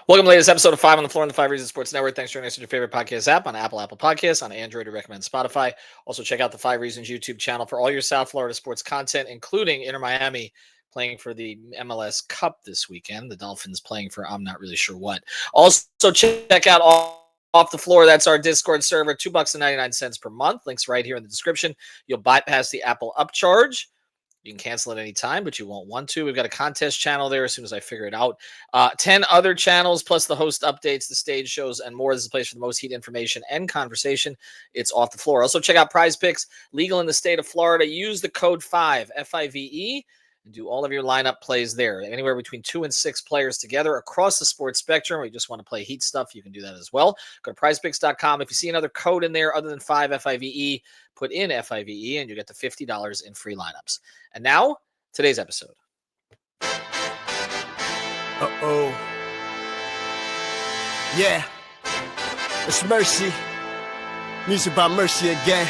Welcome to the latest episode of 5 on the Floor on the 5 Reasons Sports Network. Thanks for joining us on your favorite podcast app on Apple Podcasts, on Android, or recommend Spotify. Also, check out the 5 Reasons YouTube channel for all your South Florida sports content, including Inter Miami playing for the MLS Cup this weekend. The Dolphins playing for I'm not really sure what. Also, check out Off the Floor. That's our Discord server, $2.99 per month. Links right here in the description. You'll bypass the Apple upcharge. You can cancel at any time, but you won't want to. We've got a contest channel there as soon as I figure it out. 10 other channels, plus the host updates, the stage shows, and more. This is a place for the most heat information and conversation. It's Off the Floor. Also, check out Prize Picks, legal in the state of Florida. Use the code 5, F-I-V-E, and do all of your lineup plays there. Anywhere between 2 and 6 players together across the sports spectrum, or you just want to play heat stuff, you can do that as well. Go to prizepicks.com. If you see another code in there other than 5, F-I-V-E, put in F-I-V-E, and you get the $50 in free lineups. And now, today's episode. Uh-oh. Yeah. It's Mercy. Music by Mercy again.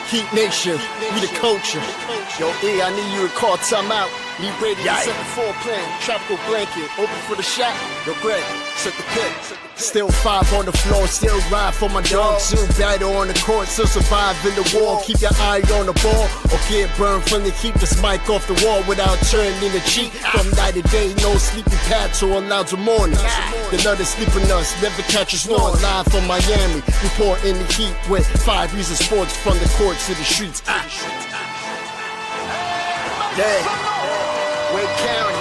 Heat Nation. We the culture. Yo, E, I need you to call timeout. Need Brady to set the floor plan. Tropical blanket. Open for the shot. Yo, Greg, set the pick. Still 5 on the floor, still ride for my dog. Still battle on the court, still survive in the war. Keep your eye on the ball, or get burned from the keep this mic off the wall without turning the cheek. From night to day, no sleeping paths or allowed to morning. The nut is sleeping us, never catch us snoring. Live from Miami, report in the heat with 5 Reasons Sports from the courts to the streets. Yeah, Wake County,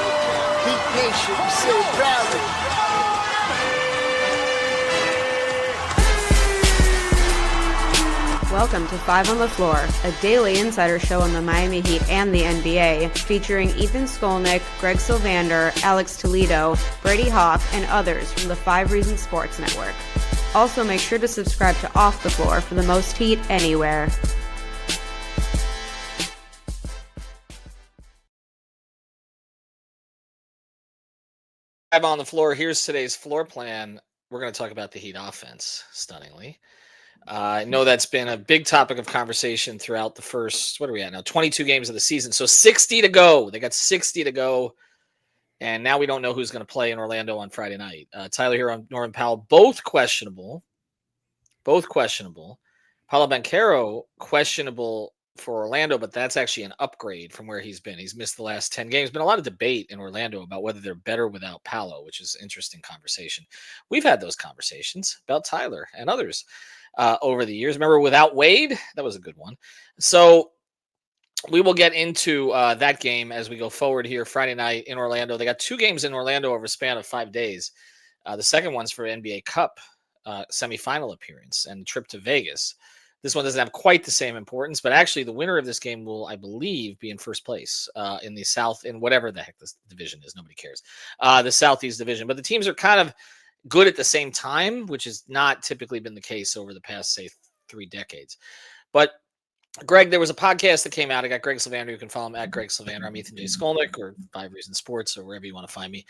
Heat Nation, we say it proudly. Welcome to 5 on the Floor, a daily insider show on the Miami Heat and the NBA, featuring Ethan Skolnick, Greg Sylvander, Alex Toledo, Brady Hawk, and others from the 5 Reasons Sports Network. Also, make sure to subscribe to Off the Floor for the most heat anywhere. 5 on the Floor. Here's today's floor plan. We're going to talk about the Heat offense, stunningly. I know that's been a big topic of conversation throughout the first, what are we at now, 22 games of the season. So 60 to go. They got 60 to go. And now we don't know who's going to play in Orlando on Friday night. Tyler Herro and Norman Powell, both questionable. Paulo Banchero, questionable for Orlando, but that's actually an upgrade from where he's been. He's missed the last 10 games. Been a lot of debate in Orlando about whether they're better without Powell, which is an interesting conversation. We've had those conversations about Tyler and others over the years. Remember, without Wade, that was a good one. So we will get into that game as we go forward here Friday night in Orlando. They got 2 games in Orlando over a span of 5 days. The second one's for NBA Cup semifinal appearance and trip to Vegas. This one doesn't have quite the same importance, but actually the winner of this game will, I believe, be in first place in the South, in whatever the heck this division is. Nobody cares. The Southeast division. But the teams are kind of good at the same time, which has not typically been the case over the past, say, 3 decades. But Greg, there was a podcast that came out. I got Greg Sylvander. You can follow him at Greg Sylvander. I'm Ethan J. Skolnick, or 5 Reasons Sports, or wherever you want to find me.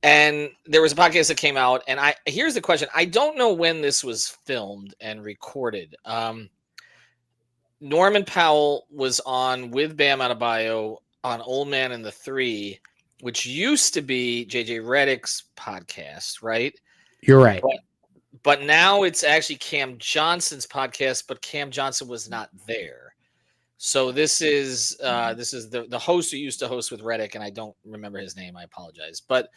And there was a podcast that came out, and here's the question. I don't know when this was filmed and recorded. Norman Powell was on with Bam Adebayo on Old Man and the Three, which used to be JJ Redick's podcast, right? You're right. But now it's actually Cam Johnson's podcast, but Cam Johnson was not there. So this is the host who used to host with Redick, and I don't remember his name. I apologize. But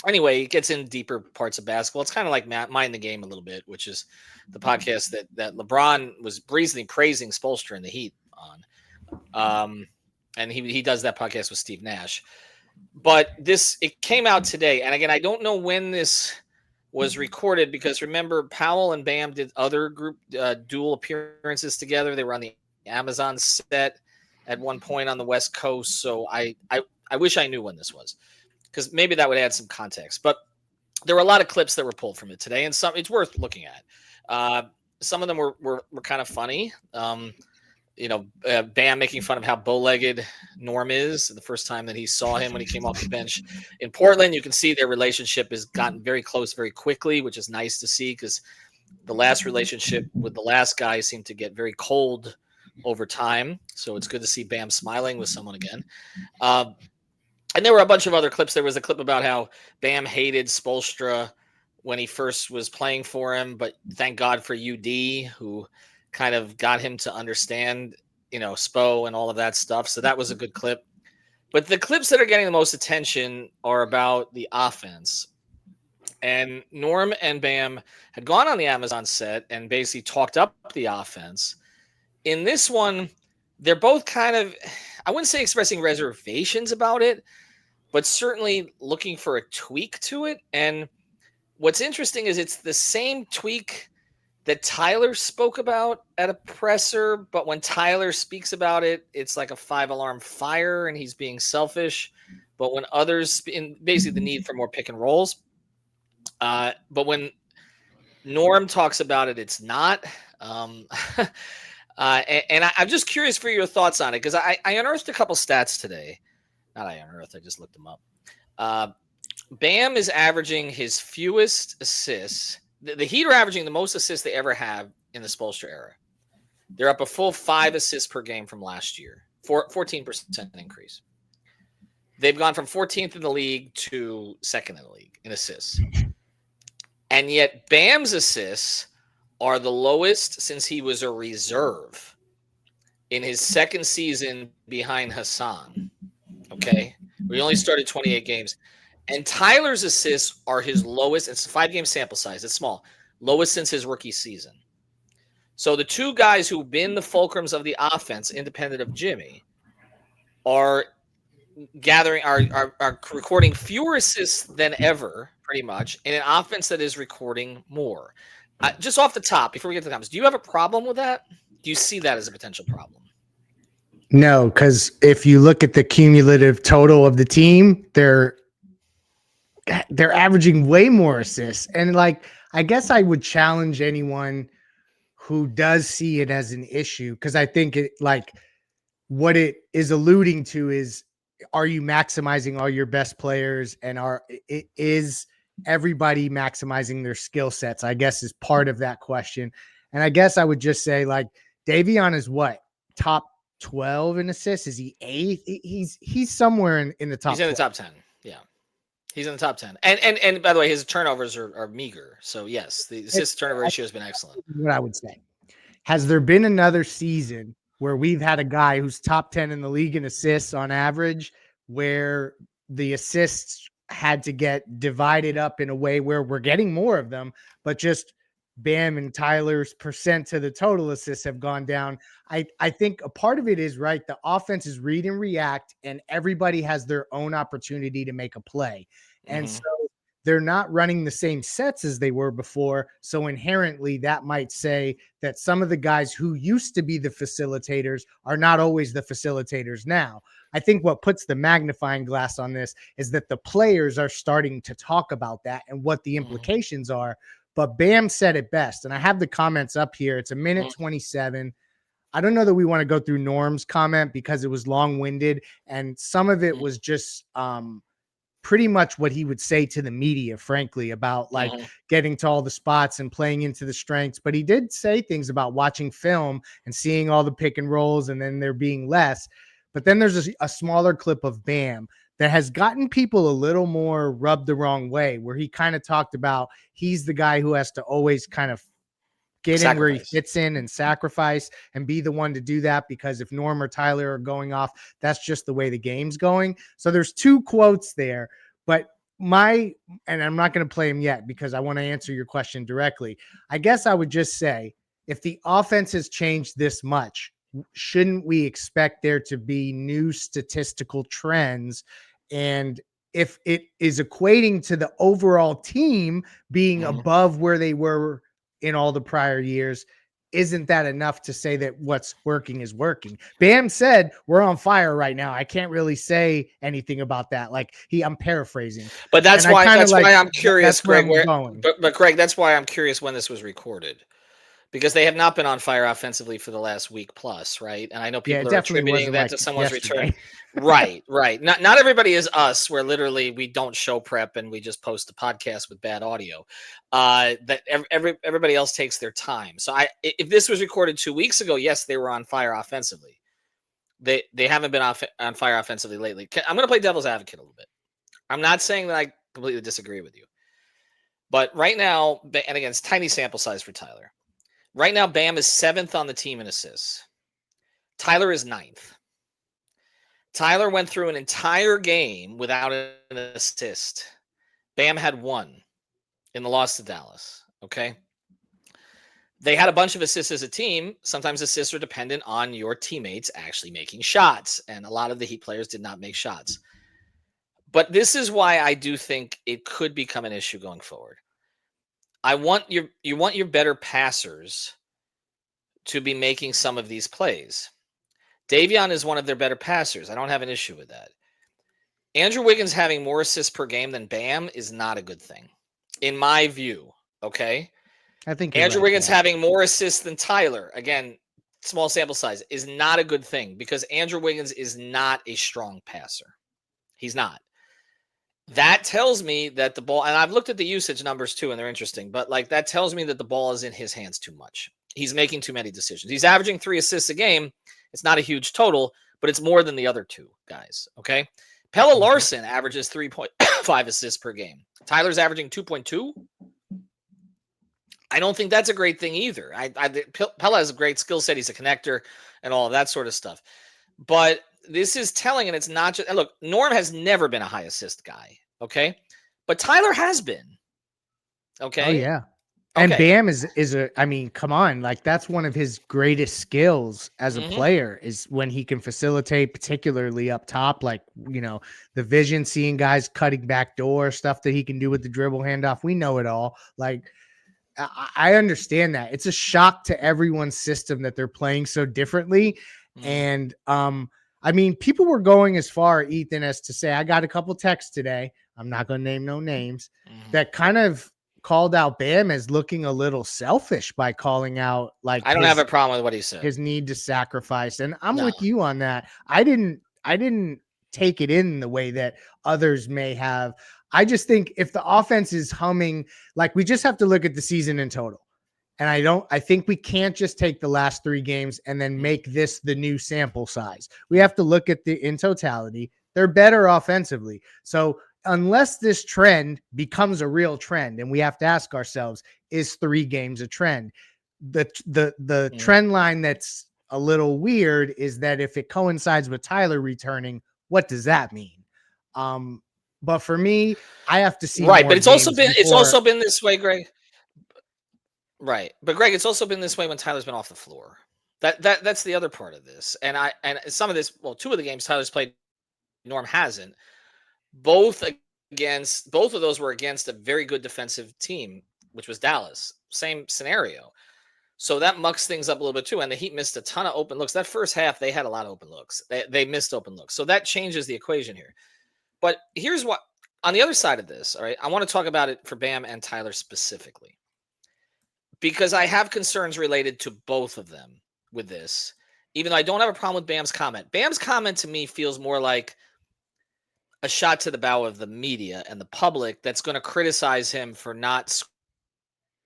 anyway, it gets in deeper parts of basketball. It's kind of like Mind the Game a little bit, which is the podcast that LeBron was breezily praising Spoelstra in the Heat on. And he does that podcast with Steve Nash. But it came out today. And again, I don't know when this was recorded because remember, Powell and Bam did other group dual appearances together. They were on the Amazon set at one point on the West Coast. So I wish I knew when this was, because maybe that would add some context. But there were a lot of clips that were pulled from it today, and some it's worth looking at. Some of them were kind of funny. Bam making fun of how bow-legged Norm is the first time that he saw him when he came off the bench in Portland. You can see their relationship has gotten very close very quickly, which is nice to see because the last relationship with the last guy seemed to get very cold over time. So it's good to see Bam smiling with someone again. And there were a bunch of other clips. There was a clip about how Bam hated Spoelstra when he first was playing for him, but thank God for UD, who kind of got him to understand, Spo and all of that stuff. So that was a good clip. But the clips that are getting the most attention are about the offense. And Norm and Bam had gone on the Amazon set and basically talked up the offense. In this one, they're both kind of, I wouldn't say expressing reservations about it, but certainly looking for a tweak to it. And what's interesting is it's the same tweak that Tyler spoke about at a presser, but when Tyler speaks about it, it's like a 5-alarm fire and he's being selfish. But when others, in basically the need for more pick and rolls, but when Norm talks about it, it's not. And I'm just curious for your thoughts on it, because I unearthed a couple stats today. Not I unearthed, I just looked them up. Bam is averaging his fewest assists. The Heat are averaging the most assists they ever have in the Spoelstra era. They're up a full 5 assists per game from last year, 14% increase. They've gone from 14th in the league to 2nd in the league in assists. And yet Bam's assists are the lowest since he was a reserve in his 2nd season behind Hassan. Okay? We only started 28 games. And Tyler's assists are his lowest. It's a 5-game sample size. It's small. Lowest since his rookie season. So the two guys who've been the fulcrums of the offense, independent of Jimmy, are recording fewer assists than ever, pretty much, in an offense that is recording more. Just off the top, before we get to the comments, do you have a problem with that? Do you see that as a potential problem? No, because if you look at the cumulative total of the team, they're averaging way more assists. And I guess I would challenge anyone who does see it as an issue, because I think what it is alluding to is, are you maximizing all your best players, and is everybody maximizing their skill sets, I guess, is part of that question. And I guess I would just say, Davion is what, top 12 in assists? Is he 8th? He's somewhere in the top. He's in 12. The top 10. Yeah. He's in the top 10. And by the way, his turnovers are meager. So yes, the assist turnover ratio has been excellent. What I would say. Has there been another season where we've had a guy who's top 10 in the league in assists on average, where the assists had to get divided up in a way where we're getting more of them, but just Bam and Tyler's percent to the total assists have gone down? I think a part of it is, right, the offense is read and react, and everybody has their own opportunity to make a play. And so they're not running the same sets as they were before. So inherently, that might say that some of the guys who used to be the facilitators are not always the facilitators now. I think what puts the magnifying glass on this is that the players are starting to talk about that and what the implications are. But Bam said it best, and I have the comments up here. It's a minute 27. I don't know that we want to go through Norm's comment because it was long-winded, and some of it was just pretty much what he would say to the media, frankly, about getting to all the spots and playing into the strengths. But he did say things about watching film and seeing all the pick and rolls and then there being less. But then there's a smaller clip of Bam that has gotten people a little more rubbed the wrong way, where he kind of talked about he's the guy who has to always kind of get in where he fits in and sacrifice and be the one to do that, because if Norm or Tyler are going off, that's just the way the game's going. So there's 2 quotes there, but and I'm not going to play them yet because I want to answer your question directly. I guess I would just say, if the offense has changed this much, shouldn't we expect there to be new statistical trends? And if it is equating to the overall team being above where they were in all the prior years, isn't that enough to say that what's working is working? Bam said we're on fire right now. I can't really say anything about that. I'm paraphrasing, but that's why I'm curious, Greg. But Greg, that's why I'm curious when this was recorded, because they have not been on fire offensively for the last week plus, right? And I know people are attributing that to someone's return. Right. Not everybody is us, where literally we don't show prep and we just post the podcast with bad audio. That everybody else takes their time. So if this was recorded 2 weeks ago, yes, they were on fire offensively. They haven't been on fire offensively lately. I'm going to play devil's advocate a little bit. I'm not saying that I completely disagree with you. But right now, and again, it's tiny sample size for Tyler. Right now, Bam is 7th on the team in assists. Tyler is 9th. Tyler went through an entire game without an assist. Bam had 1 in the loss to Dallas. Okay. They had a bunch of assists as a team. Sometimes assists are dependent on your teammates actually making shots. And a lot of the Heat players did not make shots. But this is why I do think it could become an issue going forward. You want your better passers to be making some of these plays. Davion is one of their better passers. I don't have an issue with that. Andrew Wiggins having more assists per game than Bam is not a good thing, in my view. Okay. I think Andrew right Wiggins there. having more assists than Tyler, again, small sample size, is not a good thing because Andrew Wiggins is not a strong passer. He's not. That tells me that the ball, and I've looked at the usage numbers too, and they're interesting, but like that tells me that the ball is in his hands too much. He's making too many decisions. He's averaging 3 assists a game. It's not a huge total, but it's more than the other two guys. Okay. Pelle Larson averages 3.5 assists per game. Tyler's averaging 2.2. I don't think that's a great thing either. Pelle has a great skill set. He's a connector and all of that sort of stuff. But this is telling, and it's not just, and look, Norm has never been a high assist guy. Okay. But Tyler has been. Okay. Oh, yeah. And Okay. Bam is I mean, come on, like that's one of his greatest skills as a player is when he can facilitate, particularly up top, like, you know, the vision, seeing guys cutting back door, stuff that he can do with the dribble handoff. We know it all. Like, I understand that. It's a shock to everyone's system that they're playing so differently. And I mean, people were going as far, Ethan, as to say, I got a couple texts today. I'm not going to name no names that kind of called out Bam as looking a little selfish by calling out like I don't have a problem with what he said. His need to sacrifice. And I'm with you on that. I didn't take it in the way that others may have. I just think if the offense is humming, like we just have to look at the season in total. And I think we can't just take the last 3 games and then make this the new sample size. We have to look at in totality. They're better offensively. So unless this trend becomes a real trend, and we have to ask ourselves, is 3 games a trend? The trend line that's a little weird is that if it coincides with Tyler returning, what does that mean? But for me, I have to see right, but it's also been this way, Greg. Right, but Greg, it's also been this way when Tyler's been off the floor. That's the other part of this, and some of this. Well, 2 of the games Tyler's played, Norm hasn't. Both of those were against a very good defensive team, which was Dallas. Same scenario. So that mucks things up a little bit too. And the Heat missed a ton of open looks. That first half, they had a lot of open looks. They missed open looks. So that changes the equation here. But here's what, on the other side of this, all right, I want to talk about it for Bam and Tyler specifically. Because I have concerns related to both of them with this, even though I don't have a problem with Bam's comment. Bam's comment to me feels more like a shot to the bow of the media and the public that's going to criticize him for not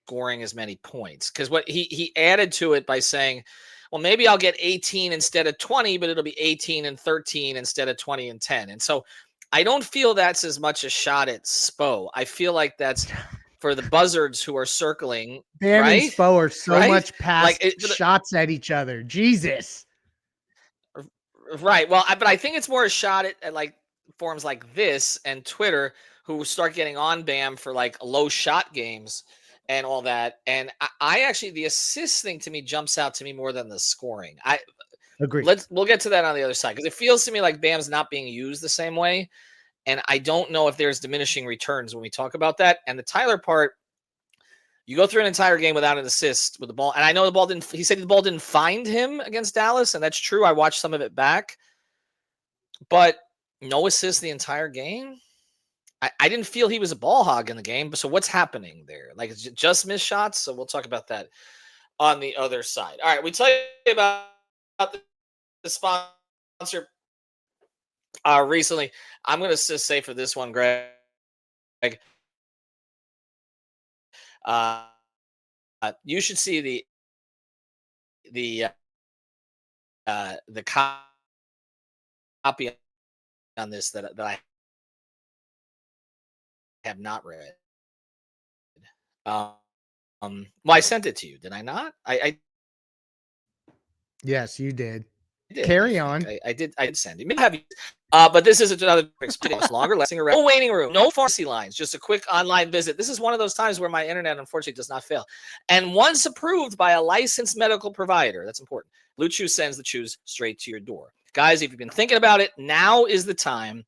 scoring as many points. Because what he added to it by saying, well, maybe I'll get 18 instead of 20, but it'll be 18 and 13 instead of 20 and 10. And so I don't feel that's as much a shot at Spo. I feel like that's for the buzzards who are circling. Bam right? and Spo are so much past like shots at each other. Jesus. Right. Well, but I think it's more a shot at like forums like this and Twitter who start getting on Bam for like low shot games and all that. And I actually, the assist thing to me jumps out to me more than the scoring. I agree. We'll get to that on the other side because it feels to me like Bam's not being used the same way. And I don't know if there's diminishing returns when we talk about that. And the Tyler part, you go through an entire game without an assist with the ball. And I know he said the ball didn't find him against Dallas. And that's true. I watched some of it back. But no assist the entire game. I didn't feel he was a ball hog in the game. So what's happening there? Like, it's just missed shots. So we'll talk about that on the other side. All right. We tell you about the sponsor recently. I'm going to just say for this one, Greg, you should see the copy on this that I have not read. Well, I sent it to you, did I not? I Yes, you did. did. Carry on. I did send it. Maybe I have you. But this is another experience, longer lasting around. No waiting room, no pharmacy lines, just a quick online visit. This is one of those times where my internet unfortunately does not fail. And once approved by a licensed medical provider, that's important. Blue Chew sends the chews straight to your door. Guys, if you've been thinking about it, now is the time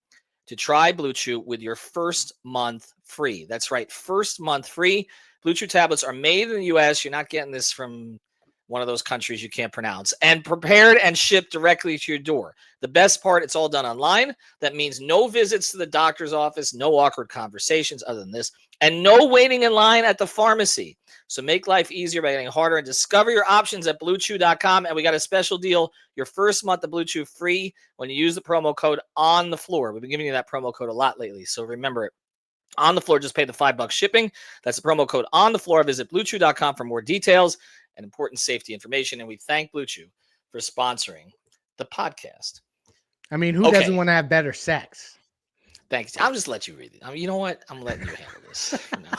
to try Blue Chew with your first month free. That's right, first month free. Blue Chew tablets are made in the U.S. You're not getting this from one of those countries you can't pronounce, and prepared and shipped directly to your door. The best part, it's all done online. That means no visits to the doctor's office, no awkward conversations other than this, and no waiting in line at the pharmacy. So make life easier by getting harder and discover your options at BlueChew.com. And we got a special deal, your first month of Blue Chew free when you use the promo code ONTHEFLOOR. We've been giving you that promo code a lot lately, so remember it. On the Floor, just pay the $5 shipping. That's the promo code ONTHEFLOOR. Visit BlueChew.com for more details and important safety information. And we thank Blue Chew for sponsoring the podcast. I mean, who doesn't want to have better sex? Thanks. I'll just let you read it. I mean, you know what? I'm letting you handle this for now.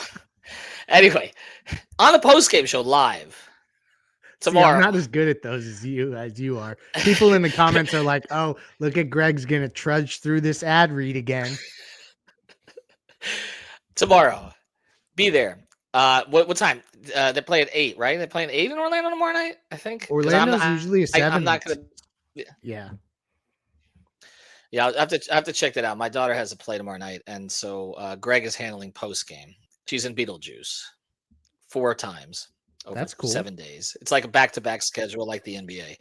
Anyway, on the postgame show live tomorrow. See, I'm not as good at those as you are. People in the comments are like, "Oh, look at Greg's gonna trudge through this ad read again." Tomorrow, be there. What time? They play at 8, right? They play at 8 in Orlando tomorrow night, I think. Orlando's usually a 7. I'm not gonna. Yeah. Yeah, I have to check that out. My daughter has a play tomorrow night, and so Greg is handling post game. She's in Beetlejuice 4 times over That's cool. 7 days. It's like a back-to-back schedule, like the NBA.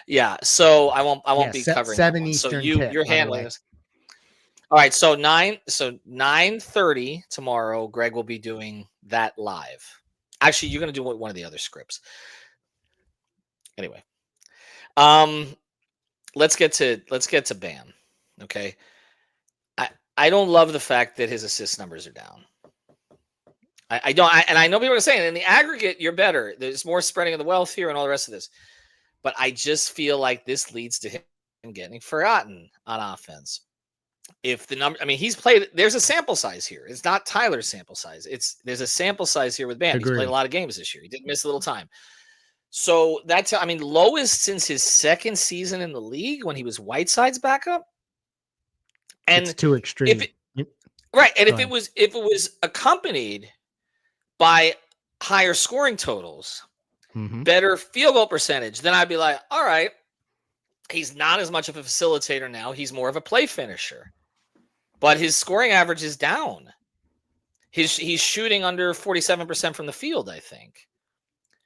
Yeah, so I won't be covering 7 that Eastern. So you're handling this. All right, so 9:30 tomorrow. Greg will be doing that live. Actually, you're going to do one of the other scripts. Anyway, let's get to Bam. Okay, I don't love the fact that his assist numbers are down. I don't, and I know people are saying in the aggregate you're better. There's more spreading of the wealth here and all the rest of this, but I just feel like this leads to him getting forgotten on offense. If the number, I mean, he's played. There's a sample size here. It's not Tyler's sample size. There's a sample size here with Bam. He's played a lot of games this year. He didn't miss a little time. So that's, I mean, lowest since his second season in the league when he was Whiteside's backup. And it's too extreme, right? And if it was accompanied by higher scoring totals, better field goal percentage, then I'd be like, all right, he's not as much of a facilitator now. He's more of a play finisher. But his scoring average is down. He's shooting under 47% from the field, I think.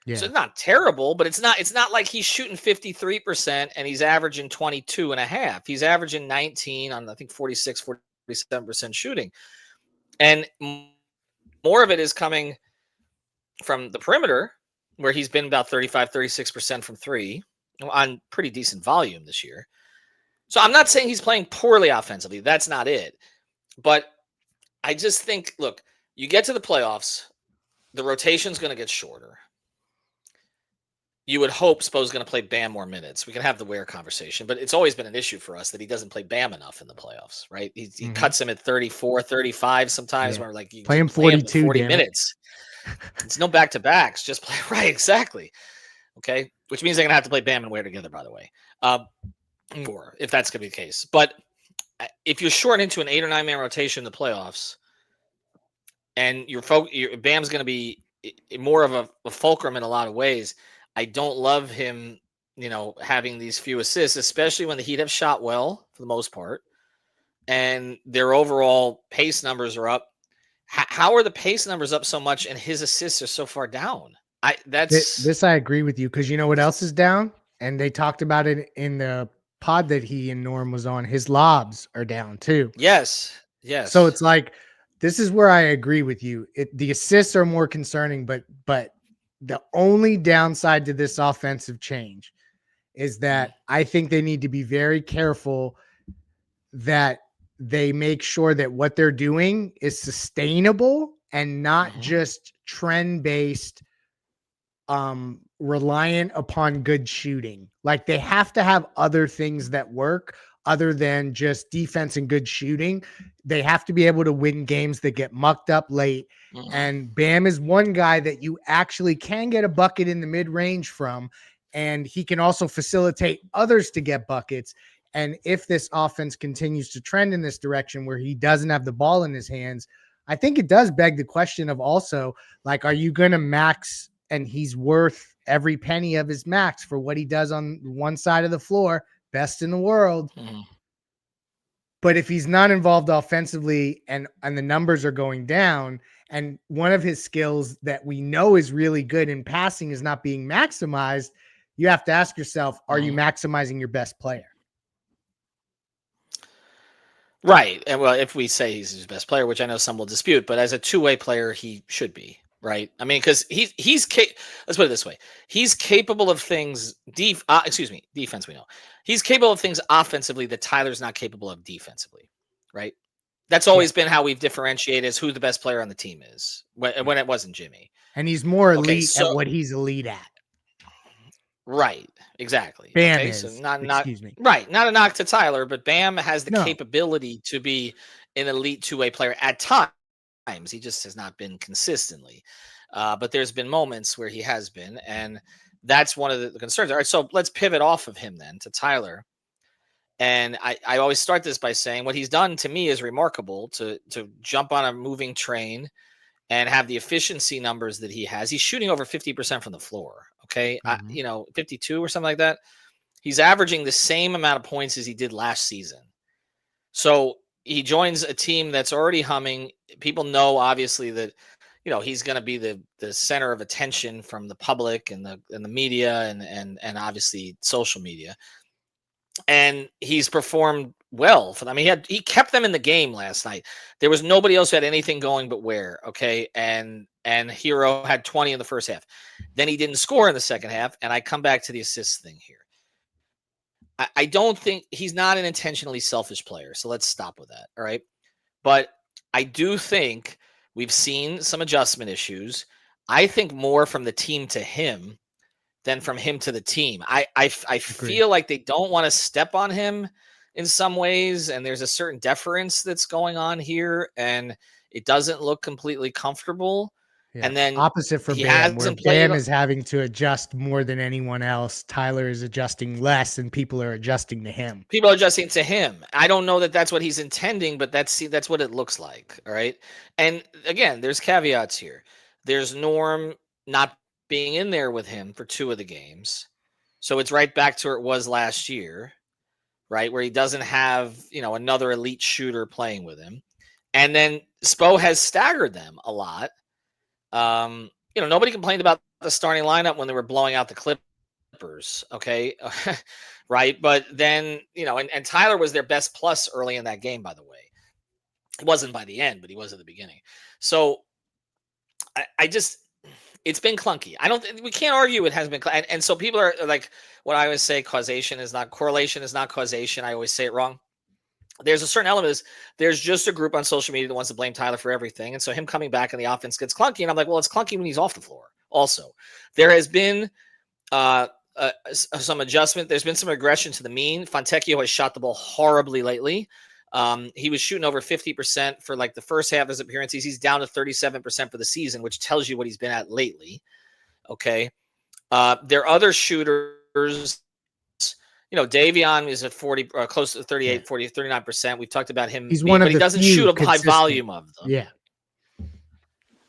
Yeah. So it's not terrible, but it's not like he's shooting 53% and he's averaging 22.5. He's averaging 19 on, I think, 47% shooting. And more of it is coming from the perimeter, where he's been about 36% from 3 on pretty decent volume this year. So I'm not saying he's playing poorly offensively. That's not it. But I just think, look, you get to the playoffs, the rotation's going to get shorter. You would hope Spo's going to play Bam more minutes. We can have the Ware conversation, but it's always been an issue for us that he doesn't play Bam enough in the playoffs, right? He cuts him at 34, 35 sometimes when we're like, you play him 42 40 minutes. It's no back-to-backs. Just play right, exactly. Okay, which means they're going to have to play Bam and Ware together, by the way, or if that's going to be the case. But if you're short into an 8 or 9 man rotation in the playoffs, and your Bam's going to be more of a fulcrum in a lot of ways, I don't love him, having these few assists, especially when the Heat have shot well for the most part, and their overall pace numbers are up. How are the pace numbers up so much and his assists are so far down? This I agree with you, because you know what else is down? And they talked about it in the pod that he and Norm was on. His lobs are down too. Yes. So it's like, this is where I agree with you. The assists are more concerning, but the only downside to this offensive change is that I think they need to be very careful that they make sure that what they're doing is sustainable and not just trend-based, reliant upon good shooting. Like, they have to have other things that work other than just defense and good shooting. They have to be able to win games that get mucked up late. And Bam is one guy that you actually can get a bucket in the mid-range from, and he can also facilitate others to get buckets. And if this offense continues to trend in this direction where he doesn't have the ball in his hands, I think it does beg the question of also, like, are you going to max, and he's worth every penny of his max for what he does on one side of the floor, best in the world. But if he's not involved offensively and the numbers are going down, and one of his skills that we know is really good in passing is not being maximized, you have to ask yourself, are you maximizing your best player? Right. And well, if we say he's his best player, which I know some will dispute, but as a two-way player, he should be, right? I mean, because let's put it this way. He's capable of things defense, we know. He's capable of things offensively that Tyler's not capable of defensively, right? That's always been how we've differentiated as who the best player on the team is when it wasn't Jimmy. And he's more elite at what he's elite at. Right. Exactly. Bam okay. is. So not Excuse me. Right. Not a knock to Tyler, but Bam has the capability to be an elite two-way player at times. He just has not been consistently. But there's been moments where he has been, and that's one of the concerns. All right. So let's pivot off of him then to Tyler. And I always start this by saying what he's done to me is remarkable to jump on a moving train and have the efficiency numbers that he has. He's shooting over 50% from the floor. Okay. 52 or something like that. He's averaging the same amount of points as he did last season. So he joins a team that's already humming. People know, obviously, that, he's going to be the center of attention from the public and the media and obviously social media. And he's performed well for them. I mean, he kept them in the game last night. There was nobody else who had anything going but Ware. Okay. And Herro had 20 in the first half. Then he didn't score in the second half. And I come back to the assist thing here. I don't think he's not an intentionally selfish player. So let's stop with that. All right. But I do think we've seen some adjustment issues. I think more from the team to him than from him to the team. I feel like they don't want to step on him in some ways, and there's a certain deference that's going on here, and it doesn't look completely comfortable. Yeah. And then opposite for Bam, where Bam is having to adjust more than anyone else. Tyler is adjusting less, and people are adjusting to him. People are adjusting to him. I don't know that that's what he's intending, but that's what it looks like. All right. And again, there's caveats here. There's Norm not being in there with him for 2 of the games. So it's right back to where it was last year, right? Where he doesn't have, another elite shooter playing with him. And then Spo has staggered them a lot. Nobody complained about the starting lineup when they were blowing out the Clippers. Okay. Right. But then, and Tyler was their best plus early in that game, by the way. It wasn't by the end, but he was at the beginning. So it's been clunky. We can't argue it has been. And so people are like, what I always say, correlation is not causation. I always say it wrong. There's a certain element of this. There's just a group on social media that wants to blame Tyler for everything. And so him coming back and the offense gets clunky. And I'm like, well, it's clunky when he's off the floor. Also, there has been some adjustment. There's been some regression to the mean. Fontecchio has shot the ball horribly lately. He was shooting over 50% for like the first half of his appearances. He's down to 37% for the season, which tells you what he's been at lately. Okay. There are other shooters. Davion is at 40, close to 38, 40, 39%. We've talked about him. He's one of but he doesn't shoot a high volume of them. Yeah.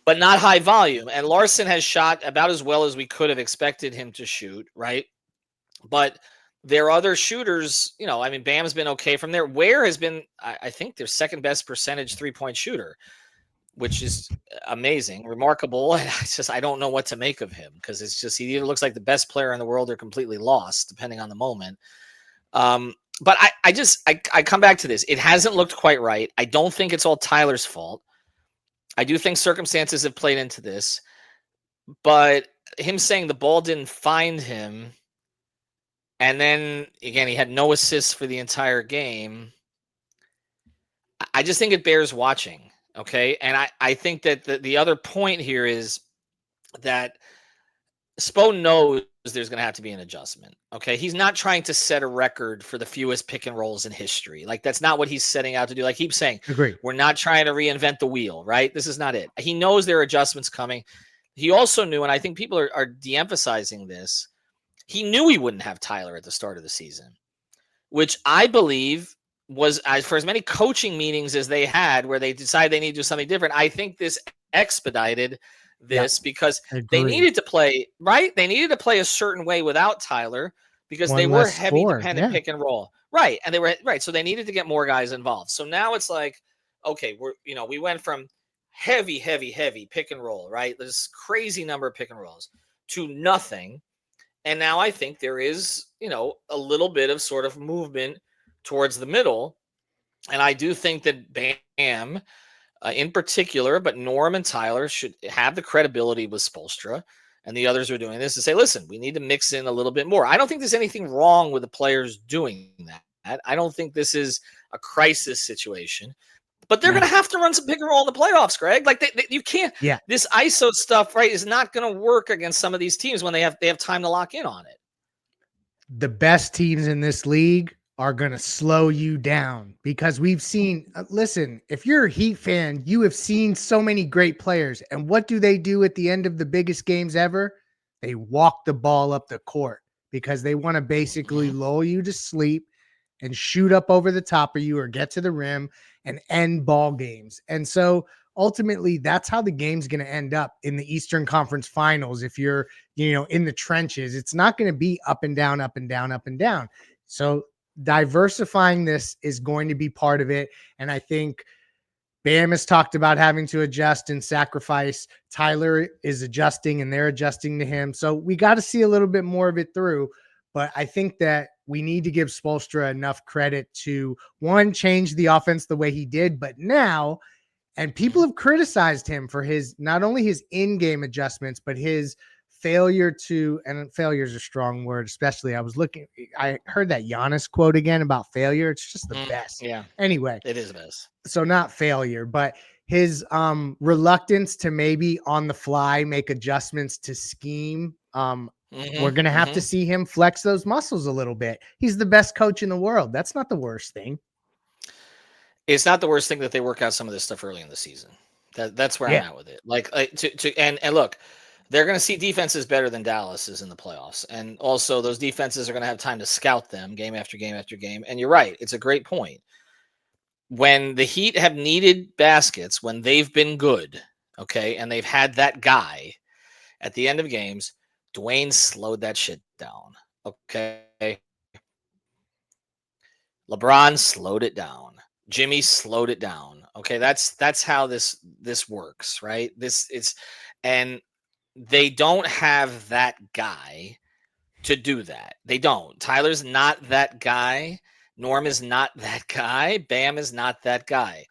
But not high volume. And Larson has shot about as well as we could have expected him to shoot, right? But there are other shooters, Bam's been okay from there. Ware has been, I think, their second best percentage 3-point shooter, which is amazing, remarkable. And I don't know what to make of him because it's just, he either looks like the best player in the world or completely lost, depending on the moment. But I come back to this. It hasn't looked quite right. I don't think it's all Tyler's fault. I do think circumstances have played into this, but him saying the ball didn't find him, and then again, he had no assists for the entire game. I just think it bears watching. Okay. And I think that the other point here is that Spo knows there's going to have to be an adjustment. Okay. He's not trying to set a record for the fewest pick and rolls in history. Like, that's not what he's setting out to do. Like, he keeps saying, Agree. we're not trying to reinvent the wheel, right? This is not it. He knows there are adjustments coming. He also knew, and I think people are de-emphasizing this, he knew he wouldn't have Tyler at the start of the season, which I believe was, for as many coaching meetings as they had where they decided they need to do something different, I think this expedited this because they needed to play, right? They needed to play a certain way without Tyler because they were heavy dependent pick and roll. Right. And they were right. So they needed to get more guys involved. So now it's like, okay, we went from heavy pick and roll, right? This crazy number of pick and rolls to nothing. And now I think there is, a little bit of sort of movement towards the middle. And I do think that Bam, in particular, but Norm and Tyler should have the credibility with Spoelstra, and the others are doing this to say, listen, we need to mix in a little bit more. I don't think there's anything wrong with the players doing that. I don't think this is a crisis situation, but they're going to have to run some pick and roll in the playoffs, Greg. Like you can't. Yeah. This ISO stuff, right, is not going to work against some of these teams when they have time to lock in on it. The best teams in this league are going to slow you down because we've seen, listen, if you're a Heat fan, you have seen so many great players. And what do they do at the end of the biggest games ever? They walk the ball up the court because they want to basically lull you to sleep and shoot up over the top of you or get to the rim and end ball games. And so ultimately that's how the game's going to end up in the Eastern Conference Finals. If you're, in the trenches, it's not going to be up and down, up and down, up and down. So diversifying this is going to be part of it. And I think Bam has talked about having to adjust and sacrifice. Tyler is adjusting and they're adjusting to him. So we got to see a little bit more of it through. But I think that we need to give Spoelstra enough credit to, one, change the offense the way he did, but now, and people have criticized him for his, not only his in-game adjustments, but his failure to, and failure is a strong word, especially I heard that Giannis quote again about failure. It's just the best. Yeah. Anyway, it is the best. So not failure, but his reluctance to maybe on the fly make adjustments to scheme. We're going to have to see him flex those muscles a little bit. He's the best coach in the world. That's not the worst thing. It's not the worst thing that they work out some of this stuff early in the season. That's where I'm at with it. And look, they're going to see defenses better than Dallas is in the playoffs. And also those defenses are going to have time to scout them game after game after game. And you're right. It's a great point. When the Heat have needed baskets, when they've been good, okay, and they've had that guy at the end of games, Dwayne slowed that shit down, okay? LeBron slowed it down. Jimmy slowed it down, okay? That's how this works, right? And they don't have that guy to do that. They don't. Tyler's not that guy. Norm is not that guy. Bam is not that guy.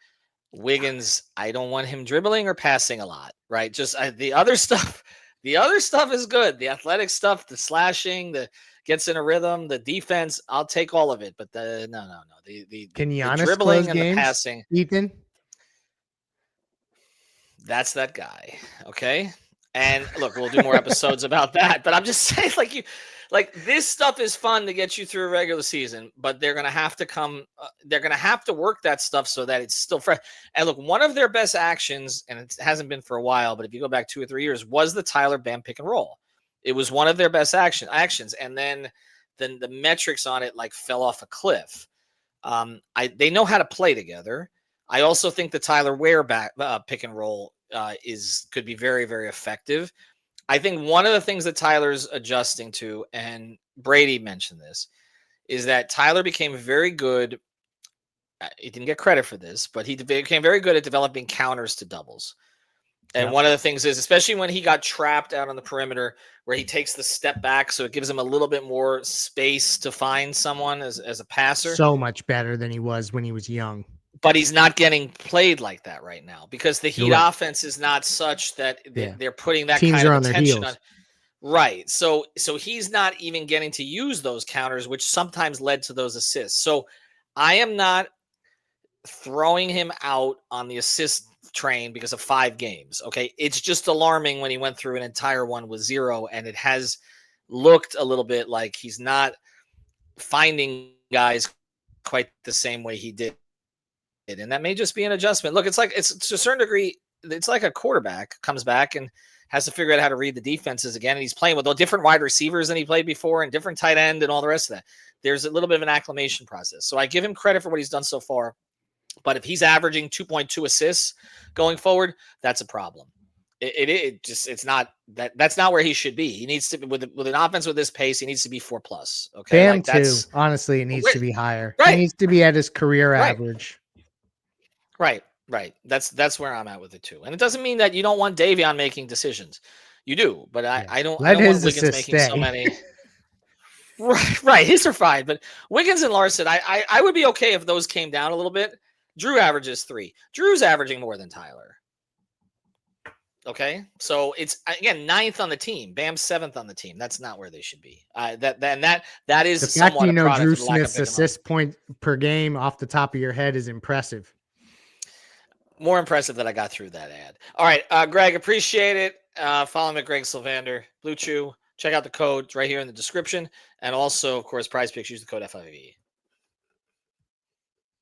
Wiggins, I don't want him dribbling or passing a lot, right? Just the other stuff is good. The athletic stuff, the slashing, the gets in a rhythm, the defense, I'll take all of it. But no. The dribbling and the passing, Ethan, that's that guy. Okay. And look, we'll do more episodes about that. But I'm just saying, this stuff is fun to get you through a regular season, but they're going to have to they're going to have to work that stuff so that it's still fresh. And look, one of their best actions, and it hasn't been for a while, but if you go back 2 or 3 years, was the Tyler Bam pick and roll. It was one of their best actions. And then the metrics on it fell off a cliff. They know how to play together. I also think the Tyler Ware pick and roll could be very, very effective. I think one of the things that Tyler's adjusting to, and Brady mentioned this, is that Tyler became very good. He didn't get credit for this, but he became very good at developing counters to doubles. And one of the things is, especially when he got trapped out on the perimeter, where he takes the step back, so it gives him a little bit more space to find someone as a passer. So much better than he was when he was young. But he's not getting played like that right now because the Heat offense is not such that they're putting that teams kind are of on their attention heels. on. Right. So he's not even getting to use those counters, which sometimes led to those assists. So I am not throwing him out on the assist train because of 5 games. Okay. It's just alarming when he went through an entire one with 0, and it has looked a little bit like he's not finding guys quite the same way he did. And that may just be an adjustment. Look, it's to a certain degree, it's like a quarterback comes back and has to figure out how to read the defenses again. And he's playing with different wide receivers than he played before and different tight end and all the rest of that. There's a little bit of an acclimation process. So I give him credit for what he's done so far. But if he's averaging 2.2 assists going forward, that's a problem. It's not that's not where he should be. He needs to be with an offense with this pace. He needs to be 4+. Okay, Bam too. Honestly, it needs to be higher. Right. He needs to be at his career average. Right. That's where I'm at with it too. And it doesn't mean that you don't want Davion making decisions. You do, but I don't want Wiggins making so many. Right. His are fine, but Wiggins and Larson, I would be okay if those came down a little bit. Drew averages 3. Drew's averaging more than Tyler. Okay, so it's again 9th on the team. Bam's 7th on the team. That's not where they should be. That is the fact somewhat Drew Smith's assist point per game off the top of your head is impressive. More impressive that I got through that ad. All right, Greg, appreciate it. Follow me at Greg Sylvander, Blue Chew. Check out the code right here in the description, and also, of course, Prize Picks. Use the code FIVE.